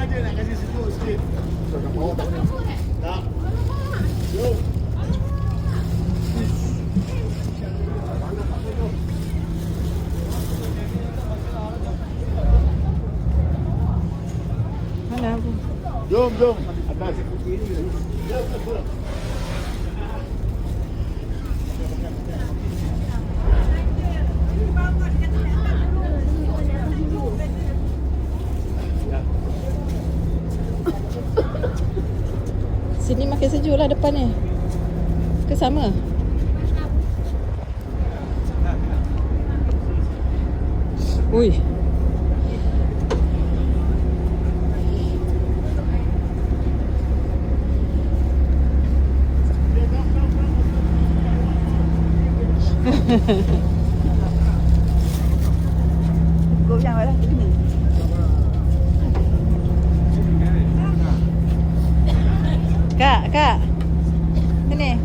sengaja nak kasi sejuk sikit. So, kat bawah tak boleh. Tak. Jom. Mana Abu? Jom, jom. Atas. Jom, jom. Sini makin sejuk lah depan ni. Ke sama? Ui. Cô ra ngoài đây cái gì? Kak. Sini.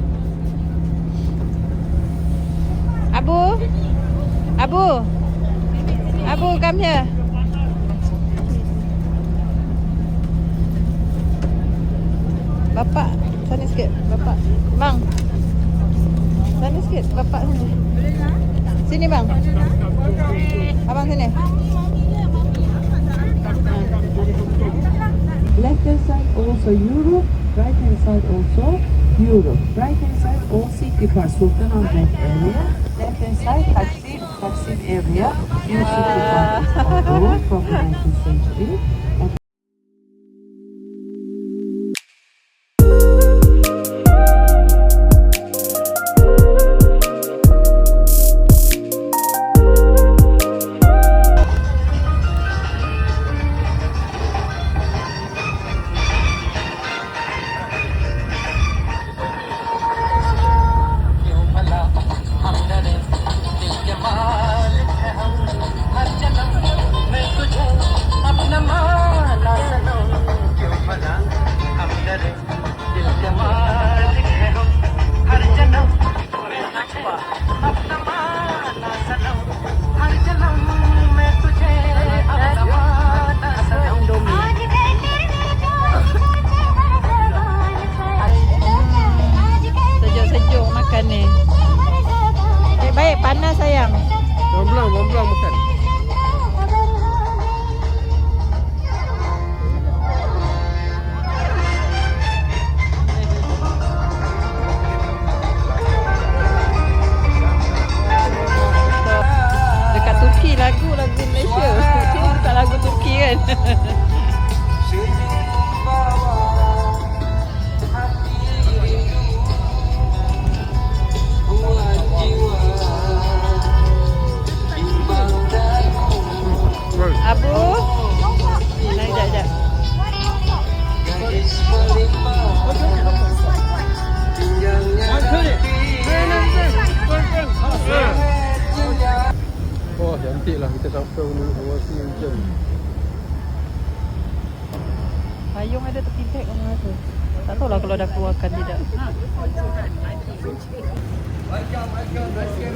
Abu, come here. Bapak, sana sikit. Bapak. Bang. Sana sikit. Bapak sini. Sini bang. Abang sini. Left hand side also Europe, right hand side also Europe. Right hand side all city car Sultan Ahmet area. Left hand side Taksim area. New city car Istanbul from the 19th century. Sejuk-sejuk makan ni. Baik, panas sayang. Belang makan. Dekat Turki lagu Malaysia. Tak lagu Turki kan. Abu. Naik jap. Oh, cantik lah kita sampai Oasis hujan. Payung ada tepi beg orang rasa. Tak tahulah kalau dah keluarkan tidak.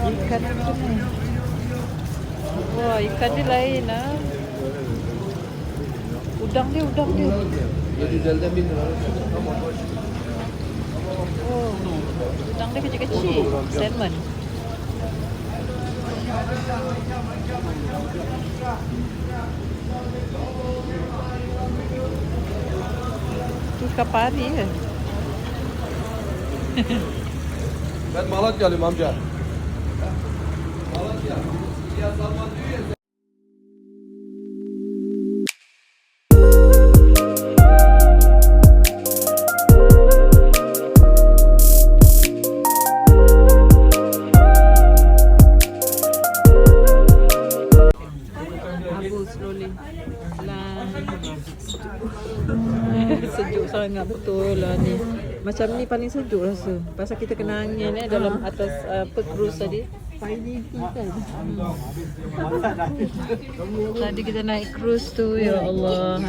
Ikan macam ni. Wah, ikan dia lain ah. Udang dia. Jadi Delta bin. Oh, udang dia kecil-kecil. Salmon. Tu kapari kan? Ben Malatyalıyım amca. Malatya. Ya Salman diyor ya. Slowly. Sejuk sangat betul lah ni. Macam ni paling sejuk rasa. Pasal kita kena angin dalam atas cruise tadi. Kan? Tadi kita naik cruise tu, ya Allah.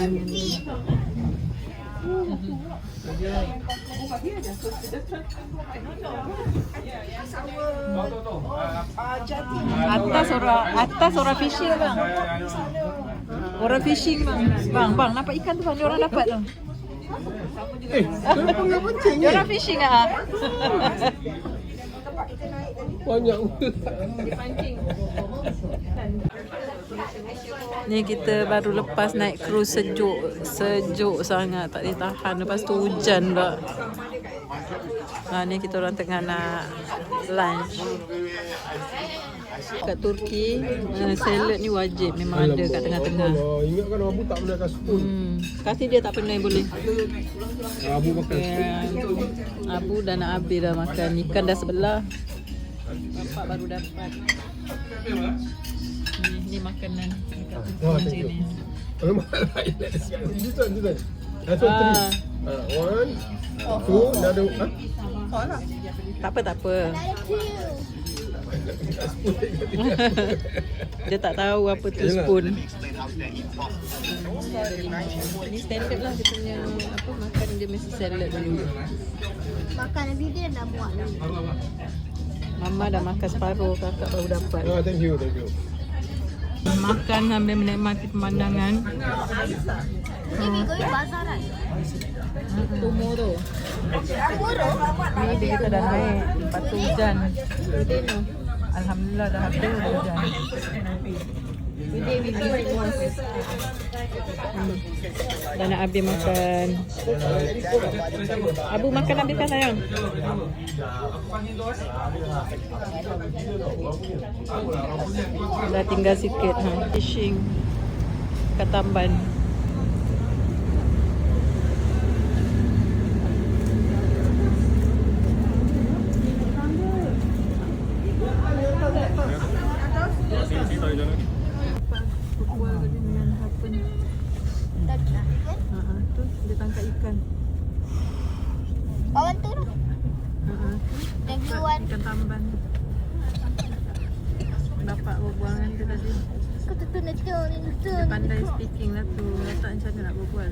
Atas orang fishing bang. Orang fishing bang. Bang, nampak ikan tu bang, dia orang dapat tu. Kenapa enggak pancing ni? Dia orang fishing ah. Banyak. Ni kita baru lepas naik cruise sejuk sangat, tak boleh tahan. Lepas tu hujan pula. Ni kita orang tengah nak lunch. Kat Turki, salad ni wajib, memang ada kat tengah-tengah. Ingatkan Abu tak pernah kasih spoon. Kasih dia tak pernah boleh. Abu makan spoon. Abu dan Abi dah makan, ikan dah sebelah. Bapak baru dapat. Ni makanan dekat Turki ni. Alamak, jutan. That's one, three. One, two, another. Tak apa. Dia tak tahu apa tu spoon. Ni standard lah dia punya apa, makan dia mesti salad dulu. Makan nanti dia dah buat. Mama dah makan separuh, kakak baru dapat. Thank you. Makan sambil menikmati pemandangan. Ini we going bazar right? Tomorrow. Tomorrow? Ni dia kita dah naik, lepas tu hujan. Alhamdulillah dah habis hujan. Dah nak habis makan. Abu makan habiskan sayang. Dah tinggal sikit fishing kat Tamban. Tu dia tangkap ikan. Kawan tu lah. Dan keluar. Ikan Tamban. Dapat berbualan dia tadi. Kau tutup Dia pandai speaking lah tu. Tak macam mana nak berbual.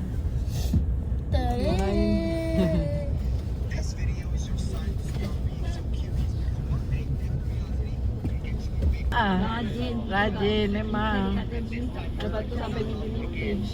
Rajin memang. Lepas tu sampai mimpi-mimpi.